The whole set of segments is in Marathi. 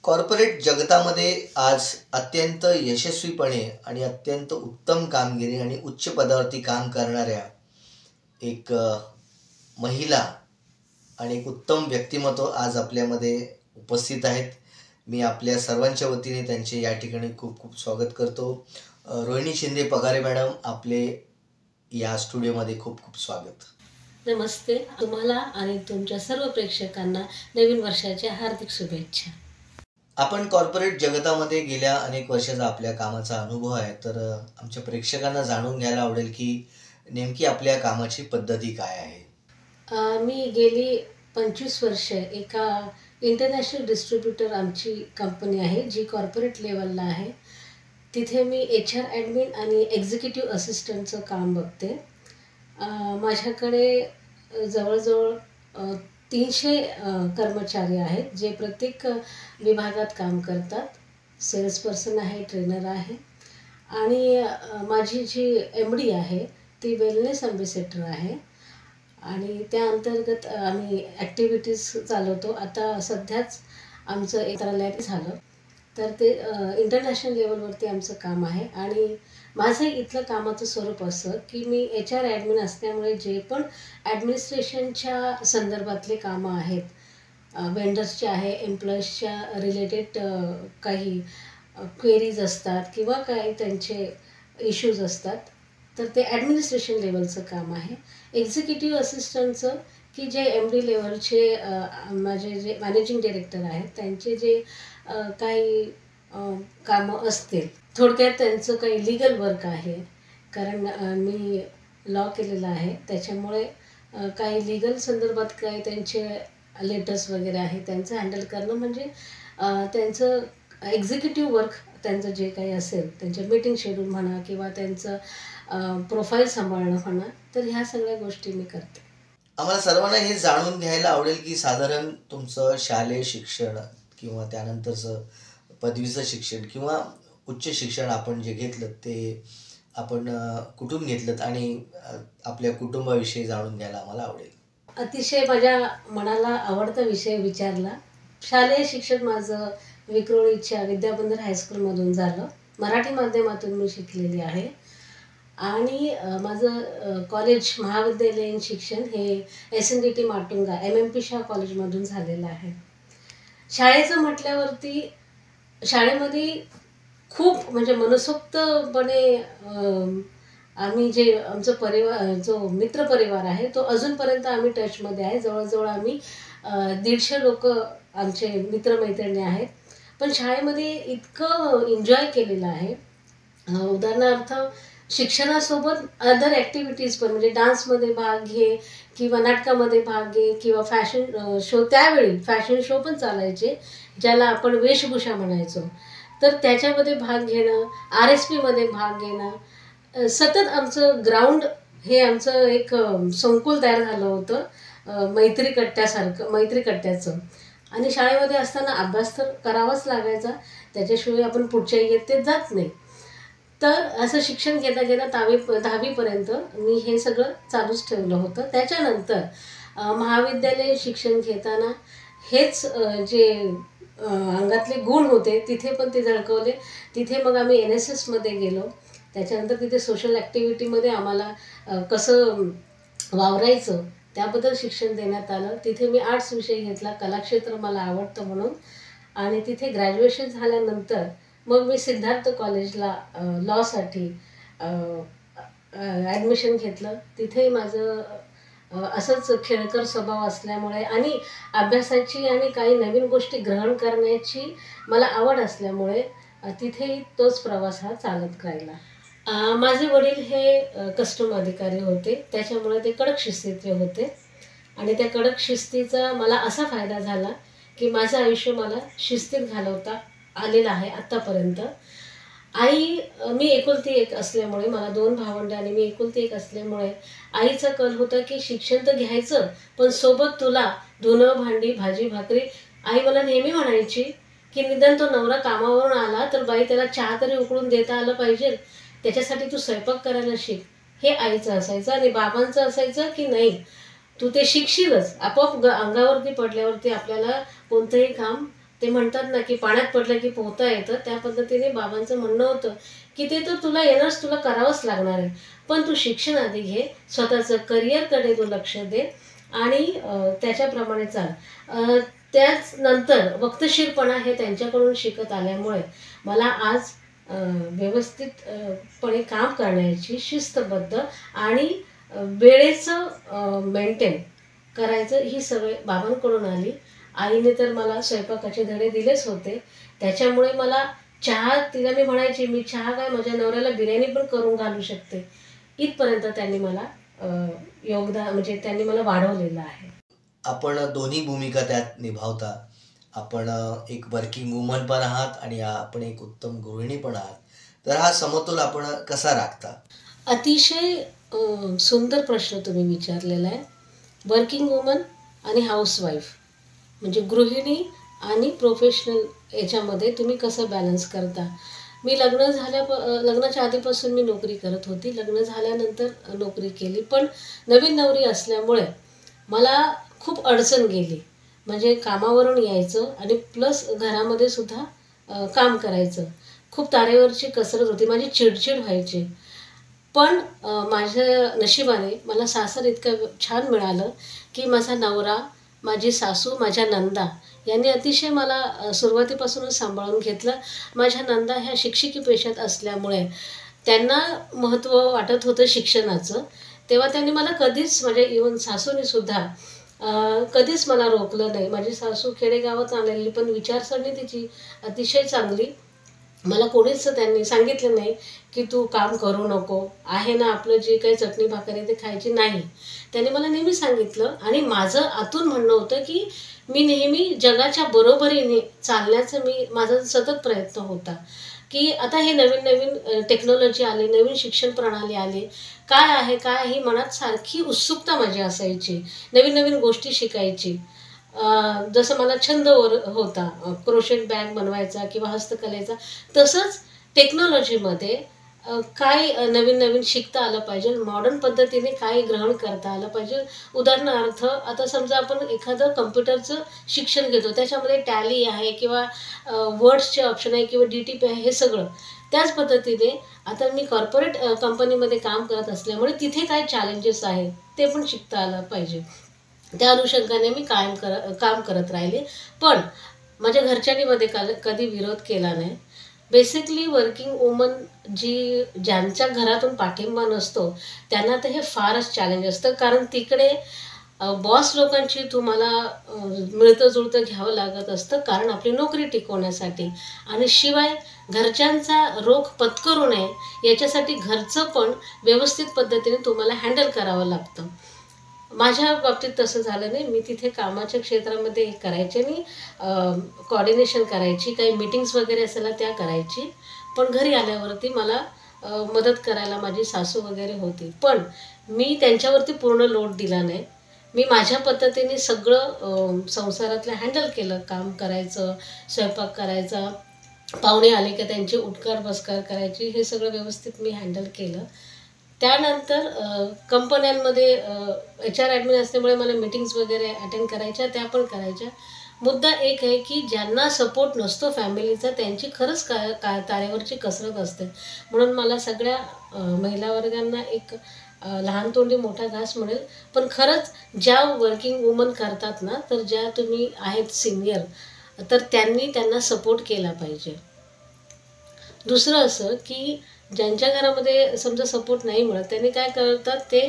कॉर्पोरेट जगतामध्ये आज अत्यंत यशस्वीपणे आणि अत्यंत उत्तम कामगिरी आणि उच्च पदावरती काम करणाऱ्या एक महिला आणि एक उत्तम व्यक्तिमत्व आज आपल्यामध्ये उपस्थित आहेत. मी आपल्या सर्वांच्या वतीने त्यांचे या ठिकाणी खूप खूप स्वागत करतो. रोहिणी शिंदे पगारे मॅडम, आपले या स्टुडिओमध्ये खूप खूप स्वागत. नमस्ते. तुम्हाला आणि तुमच्या सर्व प्रेक्षकांना नवीन वर्षाच्या हार्दिक शुभेच्छा. आपण कॉर्पोरेट जगतामध्ये गेल्या अनेक वर्षाचा आपल्या कामाचा अनुभव आहे, तर आमच्या प्रेक्षकांना जाणून घ्यायला आवडेल की नेमकी आपल्या कामाची पद्धती काय आहे? मी गेली 25 वर्ष एका इंटरनॅशनल डिस्ट्रीब्युटर आमची कंपनी आहे, जी कॉर्पोरेट लेवलला आहे. तिथे मी HR ॲडमिन आणि एक्झिक्युटिव्ह असिस्टंटचं काम बघते. माझ्याकडे जवळजवळ 300 कर्मचारी आहेत, जे प्रत्येक विभागात काम करतात. सेल्स पर्सन आहे, ट्रेनर आहे आणि माझी जी MD आहे ती वेलनेस ॲम्बेसेडर आहे आणि त्या अंतर्गत आम्ही ॲक्टिव्हिटीज चालवतो. आता सध्याच आमचं एक लॅब झालं, तर ते इंटरनॅशनल लेवलवरती आमचं काम आहे. आणि माझं इथलं कामाचं स्वरूप असं की मी HR ॲडमिन असल्यामुळे जे पण ॲडमिनिस्ट्रेशनच्या संदर्भातले कामं आहेत, वेंडर्सचे आहे, एम्प्लॉईजच्या रिलेटेड काही क्वेरीज असतात किंवा काही त्यांचे इश्यूज असतात, तर ते ॲडमिनिस्ट्रेशन लेवलचं काम आहे. एक्झिक्युटिव्ह असिस्टंटचं की जे MD लेवलचे माझे जे मॅनेजिंग डायरेक्टर आहेत त्यांचे जे काही कामं असतील, थोडक्यात त्यांचं काही लीगल वर्क आहे. कारण मी लॉ केलेला आहे, त्याच्यामुळे काही लीगल संदर्भात काही त्यांचे लेटर्स वगैरे आहे त्यांचं हँडल करणं म्हणजे त्यांचं एक्झिक्युटिव्ह वर्क, त्यांचं जे काही असेल, त्यांचे मीटिंग शेड्यूल म्हणा किंवा त्यांचं प्रोफाईल सांभाळणं म्हणा, तर ह्या सगळ्या गोष्टी मी करते. आम्हाला सर्वांना हे जाणून घ्यायला आवडेल की साधारण तुमचं शालेय शिक्षण किंवा त्यानंतरचं पदवीचं शिक्षण किंवा उच्च शिक्षण आपण जे घेतलं ते आपण कुठून घेतलं आणि आपल्या कुटुंबाविषयी जाणून घ्यायला आम्हाला आवडेल. अतिशय माझ्या मनाला आवडता विषय विचारला. शालेय शिक्षण माझं विक्रोळीच्या विद्याबंदर हायस्कूलमधून झालं. मराठी माध्यमातून मी शिकलेली आहे. आणि माझं कॉलेज महाविद्यालयीन शिक्षण हे SNDT माटुंगा MMP शाह कॉलेजमधून झालेलं आहे. शाळेचं म्हटल्यावरती शाळेमध्ये खूप म्हणजे मनसोक्तपणे आम्ही जे आमचं परिवार, जो मित्रपरिवार आहे तो अजूनपर्यंत आम्ही टचमध्ये आहे. जवळजवळ आम्ही 150 लोकं आमचे मित्रमैत्रिणी आहेत. पण शाळेमध्ये इतकं एन्जॉय केलेलं आहे. उदाहरणार्थ शिक्षणासोबत अदर ॲक्टिव्हिटीज पण, म्हणजे डान्समध्ये भाग घे किंवा नाटकामध्ये भाग घे किंवा फॅशन शो, त्यावेळी फॅशन शो पण चालायचे ज्याला आपण वेशभूषा म्हणायचो, तर त्याच्यामध्ये भाग घेणं, RSPमध्ये भाग घेणं, सतत आमचं ग्राउंड हे आमचं एक संकुल तयार झालं होतं मैत्री कट्ट्याचं. आणि शाळेमध्ये असताना अभ्यास तर करावाच लागायचा, त्याच्याशिवाय आपण पुढच्या इयत्तेत जात नाही. तर असं शिक्षण घेता घेता 10वीपर्यंत मी हे सगळं चालूच ठेवलं होतं. त्याच्यानंतर महाविद्यालयीन शिक्षण घेताना हेच जे अंगातले गुण होते तिथे पण ते झळकवले. तिथे मग आम्ही NSSमध्ये गेलो. त्याच्यानंतर तिथे सोशल ॲक्टिव्हिटीमध्ये आम्हाला कसं वावरायचं त्याबद्दल शिक्षण देण्यात आलं. तिथे मी आर्ट्स विषय घेतला, कलाक्षेत्र मला आवडतं म्हणून. आणि तिथे ग्रॅज्युएशन झाल्यानंतर मग मी सिद्धार्थ कॉलेजला लॉसाठी ॲडमिशन घेतलं. तिथे माझं असंच खेळकर स्वभाव असल्यामुळे आणि अभ्यासाची आणि काही नवीन गोष्टी ग्रहण करण्याची मला आवड असल्यामुळे तिथेही तोच प्रवास हा चालत राहिला. माझे वडील हे कस्टम अधिकारी होते, त्याच्यामुळे ते कडक शिस्तीचे होते. आणि त्या कडक शिस्तीचा मला असा फायदा झाला की माझं आयुष्य मला शिस्तीत घालवता आलेलं आहे आत्तापर्यंत. मी एकुलती एक असल्यामुळे, मला 2 भावंडं आणि मी एकुलती एक असल्यामुळे आईचा कल होता की शिक्षण तर घ्यायचं, पण सोबत तुला धुणं, भांडी, भाजी, भाकरी. आई मला नेहमी म्हणायची की निदान तो नवरा कामावरून आला तर बाई त्याला चहा तरी उकळून देता आलं पाहिजे, त्याच्यासाठी तू स्वयंपाक करायला शिक. हे आईचं असायचं. आणि बाबांचं असायचं की नाही, तू ते शिकशीलच, आपोआप अंगावरती पडल्यावरती आपल्याला कोणतंही काम ते म्हणतात ना की पाण्यात पडलं की पोहता येतं, त्या पद्धतीने बाबांचं म्हणणं होतं की ते तर तुला येणारच, तुला करावंच लागणार आहे, पण तू शिक्षण आधी घे, स्वतःचं करिअरकडे तू लक्ष दे आणि त्याच्याप्रमाणे चाल. त्याच नंतर वक्तशीरपणा हे त्यांच्याकडून शिकत आल्यामुळे मला आज व्यवस्थितपणे काम करण्याची शिस्तबद्ध आणि वेळेचं मेंटेन करायचं ही सवय बाबांकडून आली. आईने तर मला स्वयंपाकाचे धडे दिलेच होते. त्याच्यामुळे मला चहा, तिला मी म्हणायची, मी चहा काय माझ्या नवऱ्याला बिर्याणी पण करून घालू शकते. इथपर्यंत त्यांनी मला योगदान म्हणजे त्यांनी मला वाढवलेलं आहे. आपण दोन्ही भूमिका त्यात निभावता. आपण एक वर्किंग वुमन पण आहात आणि आपण एक उत्तम गृहिणी पण आहात. तर हा समतोल आपण कसा राखता? अतिशय सुंदर प्रश्न तुम्ही विचारलेला आहे. वर्किंग वुमन आणि हाऊसवाईफ म्हणजे गृहिणी आणि प्रोफेशनल याच्यामध्ये तुम्ही कसं बॅलन्स करता. मी लग्नाच्या आधीपासून मी नोकरी करत होती. लग्न झाल्यानंतर नोकरी केली. पण नवीन नवरी असल्यामुळे मला खूप अडचण गेली. म्हणजे कामावरून यायचं आणि प्लस घरामध्ये सुद्धा काम करायचं. खूप तारेवरची कसरत होती. माझी चिडचिड व्हायची. पण माझ्या नशिबाने मला सासर इतकं छान मिळालं की माझा नवरा, माझी सासू, माझ्या नंदा यांनी अतिशय मला सुरुवातीपासूनच सांभाळून घेतलं. माझ्या नंदा ह्या शिक्षकी पेशात असल्यामुळे त्यांना महत्त्व वाटत होतं शिक्षणाचं. तेव्हा त्यांनी मला कधीच, म्हणजे इव्हन सासूने सुद्धा कधीच मला रोखलं नाही. माझी सासू खेडेगावात आलेली, पण विचारसरणी तिची अतिशय चांगली. मला कोणीच त्यांनी सांगितलं नाही की तू काम करू नको, आहे ना आपलं जे काही चटणी भाकर आहे ते खायची नाही. त्यांनी मला नेहमी सांगितलं आणि माझं आतून म्हणणं होतं की मी नेहमी जगाच्या बरोबरीने चालण्याचा माझा सतत प्रयत्न होता. की आता हे नवीन नवीन टेक्नॉलॉजी आली, नवीन शिक्षण प्रणाली आली, काय आहे काय ही मनात सारखी उत्सुकता माझी असायची, नवीन नवीन गोष्टी शिकायची. जसं मला छंद होता क्रोशेट बॅग बनवायचा किंवा हस्तकलेचा, तसंच टेक्नॉलॉजीमध्ये काय नवीन नवीन शिकता आलं पाहिजे, मॉडर्न पद्धतीने काय ग्रहण करता आलं पाहिजे. उदाहरणार्थ आता समजा आपण एखादं कम्प्युटरचं शिक्षण घेतो, त्याच्यामध्ये टॅली आहे किंवा वर्ड्सचे ऑप्शन आहे किंवा DTP आहे, हे सगळं. त्याच पद्धतीने आता मी कॉर्पोरेट कंपनीमध्ये काम करत असल्यामुळे तिथे काय चॅलेंजेस आहेत ते पण शिकता आलं पाहिजे. त्या अनुषंगाने मी काम करत राहिले. पण माझ्या घरच्यांनी मध्ये कधी विरोध केला नाही. बेसिकली वर्किंग वुमन ज्यांच्या घरातून पाठिंबा नसतो त्यांना तर हे फारच चॅलेंज असतं. कारण तिकडे बॉस लोकांची तुम्हाला मिळतं जुळतं घ्यावं लागत असतं, कारण आपली नोकरी टिकवण्यासाठी. आणि शिवाय घरच्यांचा रोख पत्करू नये याच्यासाठी घरचं पण व्यवस्थित पद्धतीने तुम्हाला हँडल करावं लागतं. माझ्या बाबतीत तसं झालं नाही. मी तिथे कामाच्या क्षेत्रामध्ये हे करायचे आणि कोऑर्डिनेशन करायची, काही मीटिंग्स वगैरे असेल त्या करायची. पण घरी आल्यावरती मला मदत करायला माझी सासू वगैरे होती. पण मी त्यांच्यावरती पूर्ण लोड दिला नाही. मी माझ्या पद्धतीने सगळं संसारातलं हँडल केलं. काम करायचं, स्वयंपाक करायचा, पाहुणे आले की त्यांची उठकार बसकार करायची, हे सगळं व्यवस्थित मी हँडल केलं. त्यानंतर कंपन्यांमध्ये HR ॲडमिन असल्यामुळे मला मीटिंग्स वगैरे अटेंड करायच्या, त्या पण करायच्या. मुद्दा एक आहे की ज्यांना सपोर्ट नसतो फॅमिलीचा त्यांची खरंच तारेवरची कसरत असते. म्हणून मला सगळ्या महिला वर्गांना एक लहान तोंडी मोठा घास म्हणेल, पण खरंच ज्या वर्किंग वुमन करतात ना, तर ज्या तुम्ही आहेत सिनियर, तर त्यांना सपोर्ट केला पाहिजे. दुसरं असं की ज्यांच्या घरामध्ये समजा सपोर्ट नाही मिळत, त्यांनी काय करतात, ते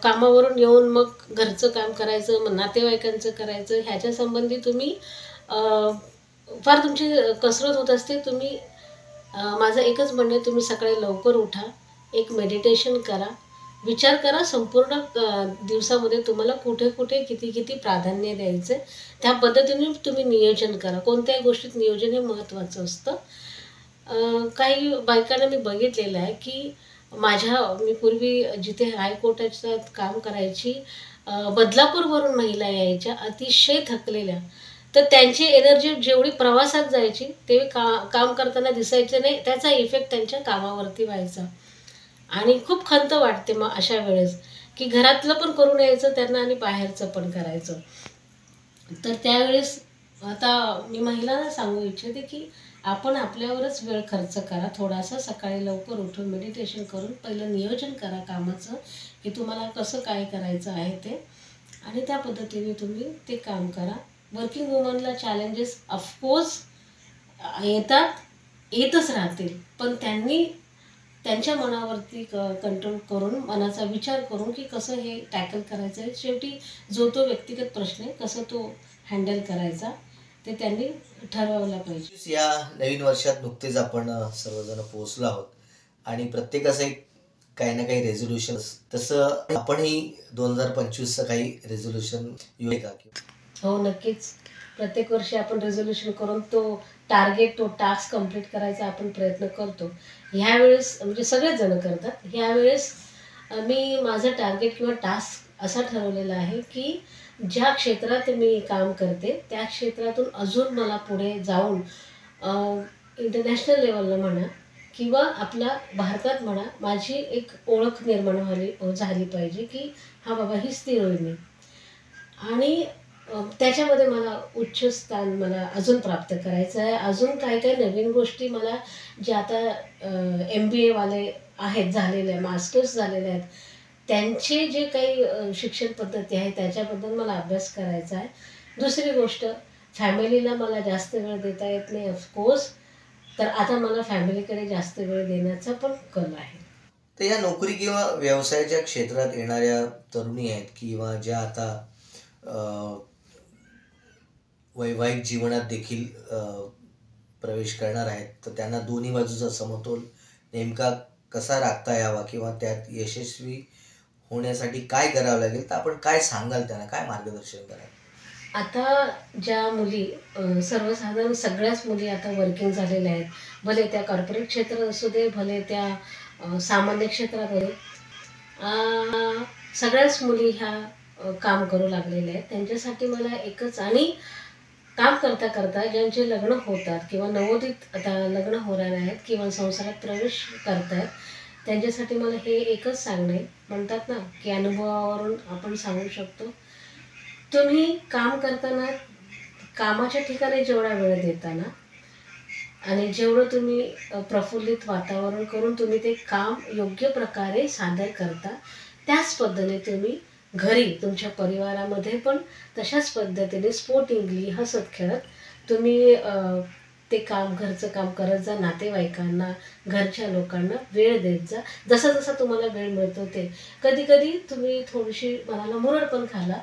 कामावरून येऊन मग घरचं काम करायचं, मग नातेवाईकांचं करायचं, ह्याच्या संबंधी तुम्ही फार तुमची कसरत होत असते. माझं एकच म्हणणं आहे, तुम्ही सकाळी लवकर उठा, एक मेडिटेशन करा, विचार करा संपूर्ण दिवसामध्ये तुम्हाला कुठे कुठे किती किती प्राधान्य द्यायचं, त्या पद्धतीने तुम्ही नियोजन करा. कोणत्याही गोष्टीत नियोजन हे महत्त्वाचं असतं. काही बायकांना मी बघितलेलं आहे की मी पूर्वी जिथे हायकोर्टाचं काम करायची, बदलापूरवरून महिला यायच्या अतिशय थकलेल्या, तर त्यांची एनर्जी जेवढी प्रवासात जायची तेवढी काम करताना दिसायचे नाही. त्याचा इफेक्ट त्यांच्या कामावरती व्हायचा आणि खूप खंत वाटते मग अशा वेळेस की घरातलं पण करून यायचं त्यांना आणि बाहेरचं पण करायचं. तर त्यावेळेस आता मी महिलांना सांगू इच्छिते की आपण आपल्यावरच वेळ खर्च करा. थोडासा सकाळी लवकर उठून मेडिटेशन करून पहिलं नियोजन करा कामाचं, की तुम्हाला कसं काय करायचं आहे ते, आणि त्या पद्धतीने तुम्ही ते काम करा. वर्किंग वुमनला चॅलेंजेस ऑफकोर्स येतात, येतच राहतील, पण त्यांनी त्यांच्या मनावरती कंट्रोल करून, मनाचा विचार करून की कसं हे टॅकल करायचं आहे. शेवटी जो तो व्यक्तिगत प्रश्न आहे, कसं तो हँडल करायचा ते त्यांनी ठरवलं पाहिजे. या नवीन वर्षात नुकतेच आपण सर्वजण पोहोचलो आहोत आणि प्रत्येकाचं एक काही ना काही रेझोल्युशन. तसं आपणही 2025चं काही रेझोल्युशन येऊ का? हो, नक्कीच. प्रत्येक वर्षी आपण रेझोल्यूशन करून तो टार्गेट, तो टास्क कंप्लीट करायचा आपण प्रयत्न करतो. ह्यावेळेस म्हणजे सगळेच जण करतात. ह्यावेळेस मी माझं टार्गेट किंवा टास्क असा ठरवलेला आहे, की ज्या क्षेत्रात मी काम करते, त्या क्षेत्रातून अजून मला पुढे जाऊन इंटरनॅशनल लेव्हलला म्हणा किंवा आपल्या भारतात म्हणा, माझी एक ओळख निर्माण झाली पाहिजे, की हां बाबा, हीच ती रोहिणी. आणि त्याच्यामध्ये मला उच्च स्थान मला अजून प्राप्त करायचं आहे. अजून काही नवीन गोष्टी मला ज्या आता MBA वाले आहेत झालेले, मास्टर्स झालेले आहेत, त्यांचे जे काही शिक्षण पद्धती आहे त्याच्याबद्दल मला अभ्यास करायचा आहे. दुसरी गोष्ट, फॅमिलीला मला जास्त वेळ देता येत नाही ऑफकोर्स, तर आता मला फॅमिलीकडे जास्त वेळ देण्याचा पण कल आहे. तर या नोकरी किंवा व्यवसायाच्या क्षेत्रात येणाऱ्या तरुणी आहेत किंवा ज्या आता वैवाहिक जीवनात देखील प्रवेश करणार आहेत, तर त्यांना दोन्ही बाजूचा समतोल नेमका कसा राखता यावा किंवा त्यात यशस्वी होण्यासाठी काय करावं लागेल, तर आपण काय सांगाल त्यांना, काय मार्गदर्शन कराल? आता ज्या मुली सर्वसाधारण सगळ्याच मुली आता वर्किंग झालेल्या आहेत. भले त्या कॉर्पोरेट क्षेत्रात असू दे, भले त्या सामान्य क्षेत्रात आहे. सगळ्याच मुली ह्या काम करू लागलेल्या आहेत. त्यांच्यासाठी मला एकच, आणि काम करता करता ज्यांचे लग्न होतात किंवा नवोदित आता लग्न होणार आहेत किंवा संसारात प्रवेश करत आहेत, त्यांच्यासाठी मला हे एकच सांगणं आहे. म्हणतात ना, की अनुभवावरून आपण सांगू शकतो, तुम्ही काम करताना कामाच्या ठिकाणी जेवढा वेळ देता ना, आणि जेवढं तुम्ही प्रफुल्लित वातावरण करून तुम्ही ते काम योग्य प्रकारे सादर करता, त्याच पद्धतीने तुम्ही घरी तुमच्या परिवारामध्ये पण तशाच पद्धतीने स्पोर्टिंगली हसत खेळत तुम्ही ते काम, घरचं काम करत जा. नातेवाईकांना, घरच्या लोकांना वेळ देत जा. जसा जसा तुम्हाला वेळ मिळतो ते. कधी कधी तुम्ही थोडीशी मनाला मुरड पण घाला,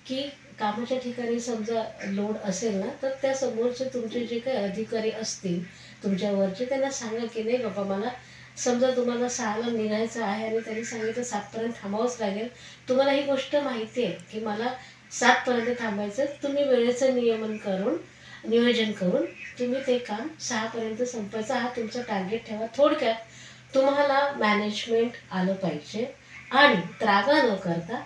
की कामाच्या ठिकाणी समजा लोड असेल ना, तर त्या समोरचे तुमचे जे काही अधिकारी असतील तुमच्यावरचे, त्यांना सांगा की नाही बाबा, मला समजा तुम्हाला 6ला निघायचं आहे आणि त्यांनी सांगितलं 7पर्यंत थांबावंच लागेल. तुम्हाला ही गोष्ट माहिती आहे की मला 7पर्यंत थांबायचं, तुम्ही वेळेचं नियोजन करून तुम्ही ते काम 6पर्यंत संपवायचं, हा तुमचा टार्गेट ठेवा. थोडक्यात तुम्हाला मॅनेजमेंट आलं पाहिजे आणि त्रागा न करता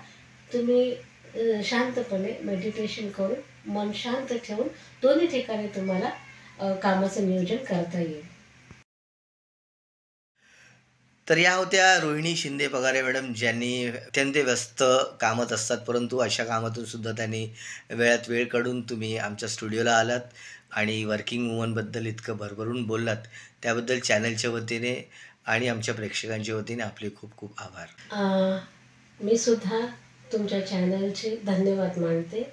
तुम्ही शांतपणे मेडिटेशन करून मन शांत ठेवून दोन्ही ठिकाणी तुम्हाला कामाचं नियोजन करता येईल. तर या होत्या रोहिणी शिंदे पगारे मॅडम, ज्यांनी अत्यंत व्यस्त कामात असतात, परंतु अशा कामातून सुद्धा त्यांनी वेळात वेळ काढून तुम्ही आमच्या स्टुडिओला आलात आणि वर्किंग वुमनबद्दल इतकं भरभरून बोललात, त्याबद्दल चॅनलच्या वतीने आणि आमच्या प्रेक्षकांच्या वतीने आपले खूप खूप आभार. मी सुद्धा तुमच्या चॅनलचे धन्यवाद मानते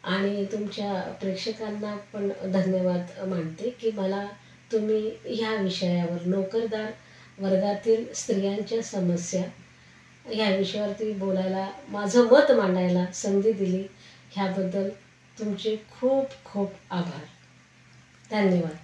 आणि तुमच्या प्रेक्षकांना पण धन्यवाद मानते, की मला तुम्ही ह्या विषयावर, नोकरदार वर्गातील स्त्रियांच्या समस्या ह्या विषयावरती बोलायला, माझं मत मांडायला संधी दिली, ह्याबद्दल तुमचे खूप खूप आभार. धन्यवाद.